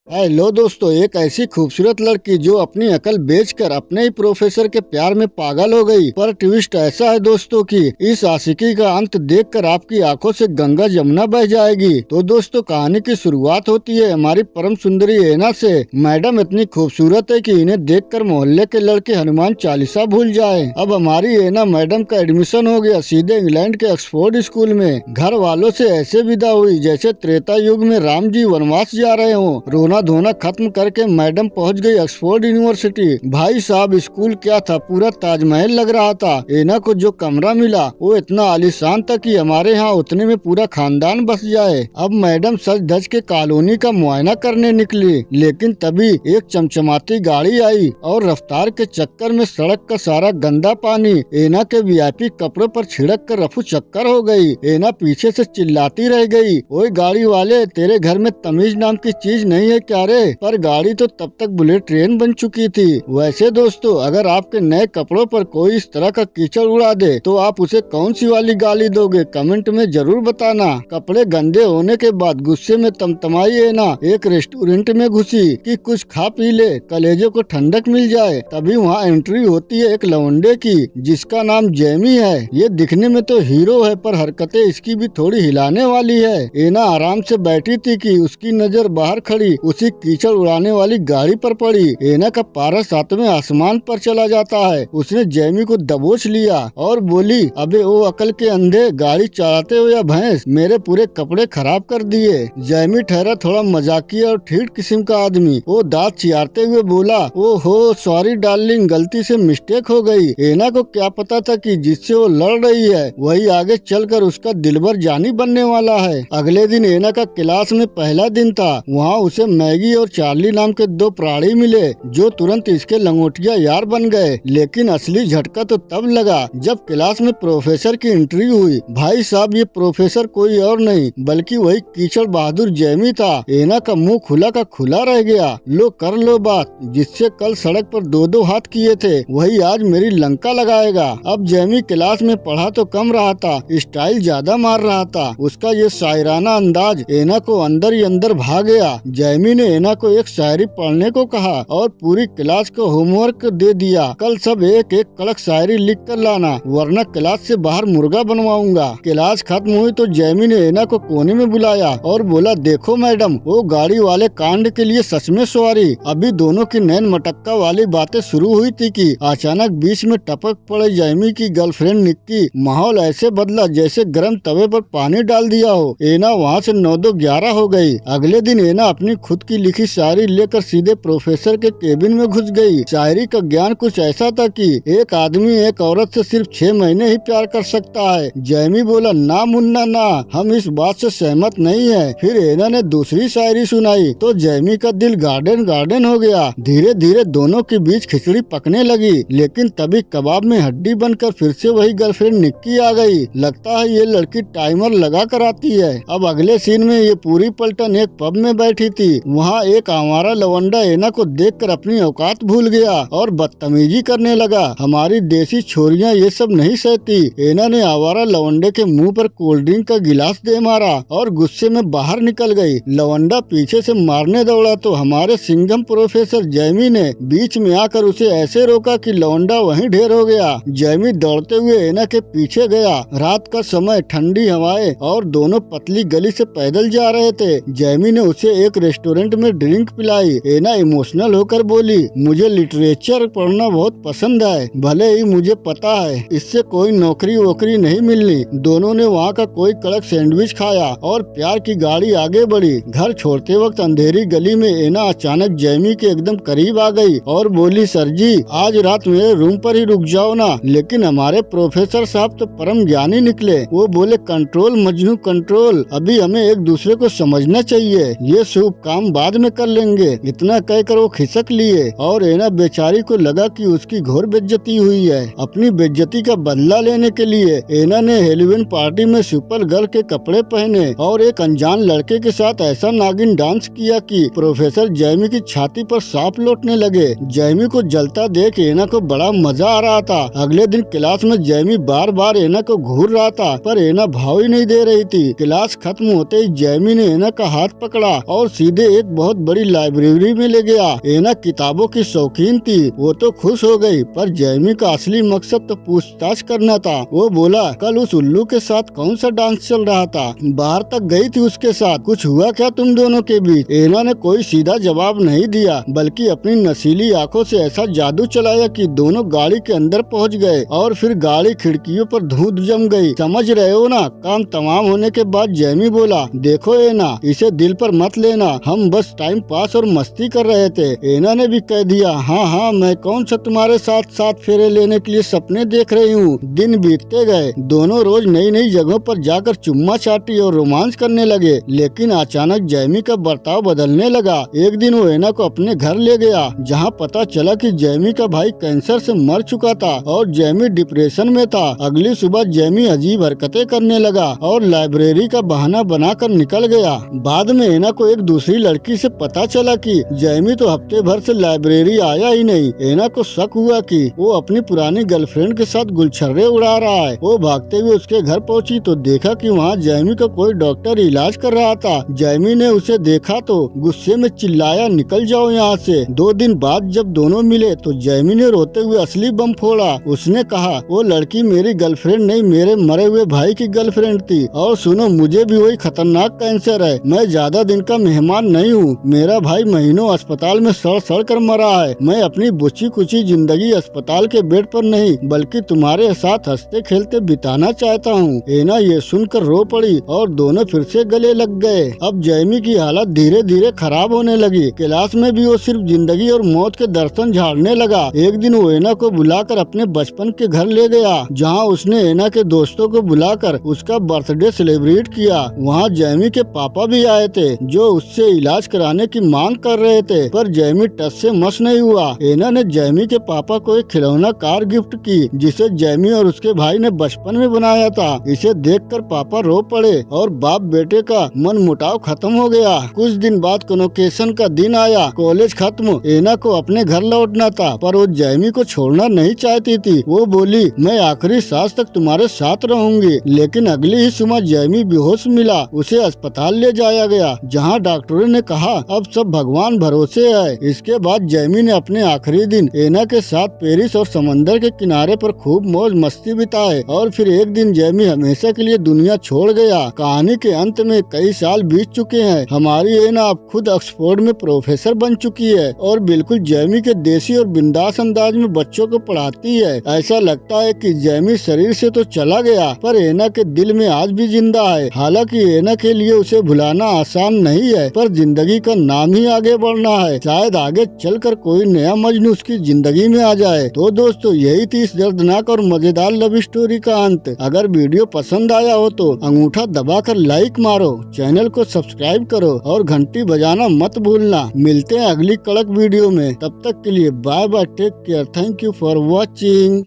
Hello दोस्तों, एक ऐसी खूबसूरत लड़की जो अपनी अकल बेचकर अपने ही प्रोफेसर के प्यार में पागल हो गई। पर ट्विस्ट ऐसा है दोस्तों कि इस आशिकी का अंत देखकर आपकी आंखों से गंगा जमुना बह जाएगी। तो दोस्तों, कहानी की शुरुआत होती है हमारी परम सुंदरी एना से। मैडम इतनी खूबसूरत है कि इन्हें देखकर मोहल्ले के लड़के हनुमान चालीसा भूल जाए। अब हमारी एना मैडम का एडमिशन हो गया सीधे इंग्लैंड के ऑक्सफोर्ड स्कूल में। घर वालों से ऐसे विदा हुई जैसे त्रेता युग में राम जी वनवास जा रहे हों। रोना धोना खत्म करके मैडम पहुंच गई ऑक्सफोर्ड यूनिवर्सिटी। भाई साहब, स्कूल क्या था, पूरा ताजमहल लग रहा था। एना को जो कमरा मिला वो इतना आलीशान था कि हमारे यहाँ उतने में पूरा खानदान बस जाए। अब मैडम सज धज के कॉलोनी का मुआयना करने निकली, लेकिन तभी एक चमचमाती गाड़ी आई और रफ्तार के चक्कर में सड़क का सारा गंदा पानी एना के वीआईपी कपड़ों पर छिड़क कर रफू चक्कर हो गई। एना पीछे से चिल्लाती रह गई, ओए गाड़ी वाले, तेरे घर में तमीज नाम की चीज नहीं है क्या रे? पर गाड़ी तो तब तक बुलेट ट्रेन बन चुकी थी। वैसे दोस्तों, अगर आपके नए कपड़ों पर कोई इस तरह का कीचड़ उड़ा दे तो आप उसे कौन सी वाली गाली दोगे? कमेंट में जरूर बताना। कपड़े गंदे होने के बाद गुस्से में तमतमाई है ना एक रेस्टोरेंट में घुसी कि कुछ खा पी ले, कलेजे को ठंडक मिल जाए। तभी वहाँ एंट्री होती है एक लवंडे की जिसका नाम जेमी है। ये दिखने में तो हीरो है पर हरकतें इसकी भी थोड़ी हिलाने वाली है। एना आराम से बैठी थी कि उसकी नजर बाहर खड़ी उसी कीचड़ उड़ाने वाली गाड़ी पर पड़ी। एना का पारा सातवें आसमान पर चला जाता है। उसने जेमी को दबोच लिया और बोली, अबे ओ अकल के अंधे, गाड़ी चलाते हो या भैंस? मेरे पूरे कपड़े खराब कर दिए। जेमी ठहरा थोड़ा मजाकिया और ठीक किस्म का आदमी। वो दांत चियारते हुए बोला, ओहो सॉरी डार्लिंग, गलती से मिस्टेक हो गई। एना को क्या पता था कि जिससे वो लड़ रही है वही आगे चलकर उसका दिलबर जानी बनने वाला है। अगले दिन एना का क्लास में पहला दिन था। वहाँ उसे मैगी और चार्ली नाम के दो प्राणी मिले जो तुरंत इसके लंगोटिया यार बन गए। लेकिन असली झटका तो तब लगा जब क्लास में प्रोफेसर की एंट्री हुई। भाई साहब, ये प्रोफेसर कोई और नहीं बल्कि वही कीचड़ बहादुर जेमी था। एना का मुंह खुला का खुला रह गया। लो कर लो बात, जिससे कल सड़क पर दो दो हाथ किए थे वही आज मेरी लंका लगाएगा। अब जेमी क्लास में पढ़ा तो कम रहा था, स्टाइल ज्यादा मार रहा था। उसका ये शायराना अंदाज एना को अंदर ही अंदर भा गया। जेमी ने एना को एक शायरी पढ़ने को कहा और पूरी क्लास को होमवर्क दे दिया। कल सब एक एक कड़क शायरी लिख कर लाना वरना क्लास से बाहर मुर्गा बनवाऊंगा। क्लास खत्म हुई तो जेमी ने एना को कोने में बुलाया और बोला, देखो मैडम, वो गाड़ी वाले कांड के लिए सच में सॉरी। अभी दोनों की नैन मटक्का वाली बातें शुरू हुई थी कि अचानक बीच में टपक पड़े जेमी की गर्लफ्रेंड निक्की। माहौल ऐसे बदला जैसे गर्म तवे पर पानी डाल दिया हो। एना वहाँ से 9-2-11 हो गई। अगले दिन एना अपनी खुद की लिखी शायरी लेकर सीधे प्रोफेसर के केबिन में घुस गई। शायरी का ज्ञान कुछ ऐसा था कि एक आदमी एक औरत से सिर्फ 6 महीने ही प्यार कर सकता है। जेमी बोला, ना मुन्ना ना, हम इस बात से सहमत नहीं है। फिर एना ने दूसरी शायरी सुनाई तो जेमी का दिल गार्डन गार्डन हो गया। धीरे धीरे दोनों के बीच खिचड़ी पकने लगी, लेकिन तभी कबाब में हड्डी बनकर फिर से वही गर्लफ्रेंड निक्की आ गई। लगता है ये लड़की टाइमर लगा कर आती है। अब अगले सीन में ये पूरी पलटन एक पब में बैठी थी। वहाँ एक आवारा लवंडा एना को देखकर अपनी औकात भूल गया और बदतमीजी करने लगा। हमारी देसी छोरियां ये सब नहीं सहती। एना ने आवारा लवंडे के मुंह पर कोल्ड ड्रिंक का गिलास दे मारा और गुस्से में बाहर निकल गई। लवंडा पीछे से मारने दौड़ा तो हमारे सिंघम प्रोफेसर जेमी ने बीच में आकर उसे ऐसे रोका कि लवंडा वहीं ढेर हो गया। जेमी दौड़ते हुए एना के पीछे गया। रात का समय, ठंडी हवाएं और दोनों पतली गली से पैदल जा रहे थे। जेमी ने उसे एक रेस्टोरेंट में ड्रिंक पिलाई। एना इमोशनल होकर बोली, मुझे लिटरेचर पढ़ना बहुत पसंद है, भले ही मुझे पता है इससे कोई नौकरी वोकरी नहीं मिलनी। दोनों ने वहाँ का कोई कड़क सैंडविच खाया और प्यार की गाड़ी आगे बढ़ी। घर छोड़ते वक्त अंधेरी गली में एना अचानक जेमी के एकदम करीब आ गई और बोली, सर जी, आज रात मेरे रूम पर ही रुक जाओ ना। लेकिन हमारे प्रोफेसर साहब तो परम ज्ञानी निकले। वो बोले, कंट्रोल मजनू कंट्रोल, अभी हमें एक दूसरे को समझना चाहिए, ये शुभ काम बाद में कर लेंगे। इतना कहकर वो खिसक लिए और एना बेचारी को लगा कि उसकी घोर बेइज्जती हुई है। अपनी बेइज्जती का बदला लेने के लिए एना ने हेलोवीन पार्टी में सुपर गर्ल के कपड़े पहने और एक अनजान लड़के के साथ ऐसा नागिन डांस किया कि प्रोफेसर जेमी की छाती पर सांप लौटने लगे। जेमी को जलता देख एना को बड़ा मजा आ रहा था। अगले दिन क्लास में जेमी बार बार एना को घूर रहा था पर एना भाव ही नहीं दे रही थी। क्लास खत्म होते ही जेमी ने एना का हाथ पकड़ा और सीधे एक बहुत बड़ी लाइब्रेरी में ले गया। एना किताबों की शौकीन थी, वो तो खुश हो गई, पर जैमी का असली मकसद तो पूछताछ करना था। वो बोला, कल उस उल्लू के साथ कौन सा डांस चल रहा था? बाहर तक गई थी उसके साथ, कुछ हुआ क्या तुम दोनों के बीच? एना ने कोई सीधा जवाब नहीं दिया, बल्कि अपनी नशीली आंखों से ऐसा जादू चलाया कि दोनों गाड़ी के अंदर पहुंच गए और फिर गाड़ी खिड़कियों पर धूल जम गई। समझ रहे हो ना? काम तमाम होने के बाद जैमी बोला, देखो एना, इसे दिल पर मत लेना, हम बस टाइम पास और मस्ती कर रहे थे। एना ने भी कह दिया, हाँ हाँ, मैं कौन सा तुम्हारे साथ साथ फेरे लेने के लिए सपने देख रही हूँ। दिन बीतते गए, दोनों रोज नई नई जगहों पर जाकर चुम्मा चाटी और रोमांस करने लगे। लेकिन अचानक जैमी का बर्ताव बदलने लगा। एक दिन वो एना को अपने घर ले गया, जहाँ पता चला कि जैमी का भाई कैंसर से मर चुका था और जैमी डिप्रेशन में था। अगली सुबह जैमी अजीब हरकतें करने लगा और लाइब्रेरी का बहाना बनाकर निकल गया। बाद में एना को एक दूसरी लड़की से पता चला कि जैमी तो हफ्ते भर से लाइब्रेरी आया ही नहीं। एना को शक हुआ कि वो अपनी पुरानी गर्लफ्रेंड के साथ गुलछर्रे उड़ा रहा है। वो भागते हुए उसके घर पहुंची तो देखा कि वहाँ जैमी का कोई डॉक्टर इलाज कर रहा था। जैमी ने उसे देखा तो गुस्से में चिल्लाया, निकल जाओ यहाँ से। 2 दिन बाद जब दोनों मिले तो जैमी ने रोते हुए असली बम फोड़ा। उसने कहा, वो लड़की मेरी गर्लफ्रेंड नहीं, मेरे मरे हुए भाई की गर्लफ्रेंड थी। और सुनो, मुझे भी वही खतरनाक कैंसर है। मैं ज्यादा दिन का मेहमान नहीं हूँ। मेरा भाई महीनों अस्पताल में सड़ सड़ कर मरा है। मैं अपनी बुच्ची कुची जिंदगी अस्पताल के बेड पर नहीं, बल्कि तुम्हारे साथ हंसते खेलते बिताना चाहता हूँ। एना ये सुनकर रो पड़ी और दोनों फिर से गले लग गए। अब जैमी की हालत धीरे धीरे खराब होने लगी। क्लास में भी वो सिर्फ जिंदगी और मौत के दर्शन झाड़ने लगा। एक दिन वो एना को बुलाकर अपने बचपन के घर ले गया, जहाँ उसने एना के दोस्तों को बुलाकर उसका बर्थडे सेलिब्रेट किया। वहाँ जैमी के पापा भी आए थे, जो उससे इलाज कराने की मांग कर रहे थे, पर जैमी टच से मस नहीं हुआ। एना ने जैमी के पापा को एक खिलौना कार गिफ्ट की, जिसे जैमी और उसके भाई ने बचपन में बनाया था। इसे देखकर पापा रो पड़े और बाप बेटे का मन मुटाव खत्म हो गया। कुछ दिन बाद कन्वोकेशन का दिन आया। कॉलेज खत्म, एना को अपने घर लौटना था, पर वो जैमी को छोड़ना नहीं चाहती थी। वो बोली, मैं आखिरी सांस तक तुम्हारे साथ रहूंगी। लेकिन अगली ही सुबह जैमी बेहोश मिला। उसे अस्पताल ले जाया गया, जहाँ डॉक्टरों ने कहा, अब सब भगवान भरोसे है। इसके बाद जैमी ने अपने आखिरी दिन एना के साथ पेरिस और समंदर के किनारे पर खूब मौज मस्ती बिताए। और फिर एक दिन जैमी हमेशा के लिए दुनिया छोड़ गया। कहानी के अंत में कई साल बीत चुके हैं। हमारी एना अब खुद ऑक्सफोर्ड में प्रोफेसर बन चुकी है और बिल्कुल जैमी के देसी और बिंदास अंदाज में बच्चों को पढ़ाती है। ऐसा लगता है कि जैमी शरीर से तो चला गया, पर एना के दिल में आज भी जिंदा है। हालांकि एना के लिए उसे भुलाना आसान नहीं है, पर जिंदगी का नाम ही आगे बढ़ना है। शायद आगे चलकर कोई नया मजनू उसकी जिंदगी में आ जाए। तो दोस्तों, यही थी इस दर्दनाक और मजेदार लव स्टोरी का अंत। अगर वीडियो पसंद आया हो तो अंगूठा दबाकर लाइक मारो, चैनल को सब्सक्राइब करो और घंटी बजाना मत भूलना। मिलते हैं अगली कड़क वीडियो में। तब तक के लिए bye bye, take care, thank you for watching.